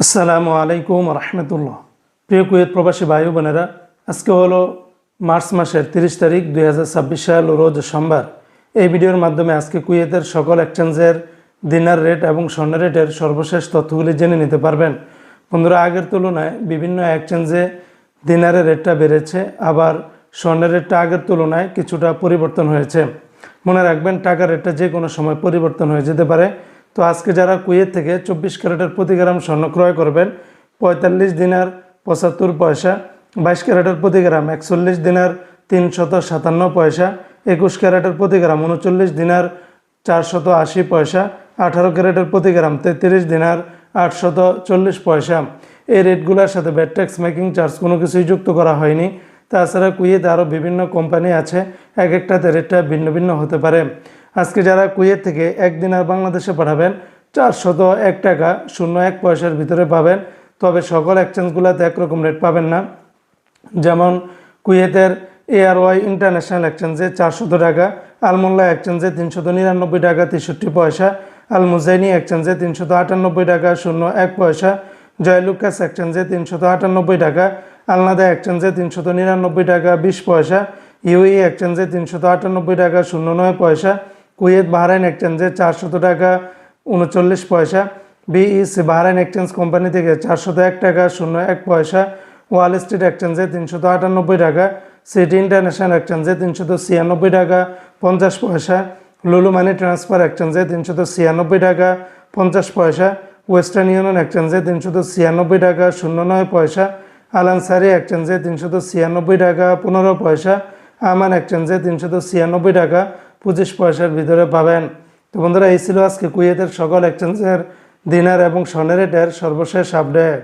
আসসালামু আলাইকুম রহমতুল্লাহ। প্রিয় কুয়েত প্রবাসী ভাই বোনেরা, আজকে হলো মার্চ মাসের 30 তারিখ 2026 সাল, রোজ সোমবার। এই ভিডিওর মাধ্যমে আজকে কুয়েতের সকল এক্সচেঞ্জের দিনার রেট এবং স্বর্ণ রেটের সর্বশেষ তথ্যগুলি জেনে নিতে পারবেন। বন্ধুরা, আগের তুলনায় বিভিন্ন এক্সচেঞ্জে দিনারের রেটটা বেড়েছে, আবার স্বর্ণের রেটটা আগের তুলনায় কিছুটা পরিবর্তন হয়েছে। মনে রাখবেন, টাকার রেটটা যে কোনো সময় পরিবর্তন হয়ে যেতে পারে। তো আজকে যারা কুয়েত থেকে 24 ক্যারেটের প্রতি গ্রাম স্বর্ণ ক্রয় করবেন, 45 দিনার 75 পয়সা, 22 ক্যারেটের প্রতি গ্রাম 41 দিনার 357 পয়সা, 21 ক্যারেটের প্রতি গ্রাম 39 দিনার 480 পয়সা, 18 ক্যারেটের প্রতি গ্রাম 33 দিনার 840 পয়সা। এই রেটগুলোর সাথে ভ্যাট ট্যাক্স মেকিং চার্জ কোনো কিছুই যুক্ত করা হয়নি। তাছাড়া কুয়েতে আরও বিভিন্ন কোম্পানি আছে, এক একটাতে রেটটা ভিন্ন ভিন্ন হতে পারে। আজকে যারা কুয়েত থেকে 1 দিনার বাংলাদেশে পাঠাবেন, 401 টাকা 01 পয়সার ভিতরে পাবেন। তবে সকল এক্সচেঞ্জগুলোতে একরকম রেট পাবেন না। যেমন কুয়েতের ARY ইন্টারন্যাশনাল এক্সচেঞ্জে 400 টাকা, আলমোল্লা এক্সচেঞ্জে 399 টাকা 63 পয়সা, আল মুজাইনি এক্সচেঞ্জে 398 টাকা 01 পয়সা, জয়লুকাস এক্সচেঞ্জে 398 টাকা, আলনাদা এক্সচেঞ্জে 399 টাকা 20 পয়সা, ইউই এক্সচেঞ্জে 398 টাকা 09 পয়সা, কুয়েত বাহরাইন এক্সচেঞ্জে 400 টাকা 39 পয়সা, বিইসি বাহরাইন এক্সচেঞ্জ কোম্পানি থেকে 401 টাকা 01 পয়সা, ওয়াল স্ট্রিট এক্সচেঞ্জে 398 টাকা, সিটি ইন্টারন্যাশনাল এক্সচেঞ্জে 396 টাকা 50 পয়সা, লুলু মানি ট্রান্সফার এক্সচেঞ্জে 396 টাকা 50 পয়সা, ওয়েস্টার্ন ইউনিয়ন এক্সচেঞ্জে 396 টাকা 09 পয়সা, আলানসারি এক্সচেঞ্জে 396 টাকা 15 পয়সা, আমান এক্সচেঞ্জে 396 টাকা 25 পয়সার ভিতরে পাবেন। তো বন্ধুরা, এই ছিল আজকে কুয়েতের সকল এক্সচেঞ্জের দিনার এবং স্বর্ণের রেটের সর্বশেষ আপডেট।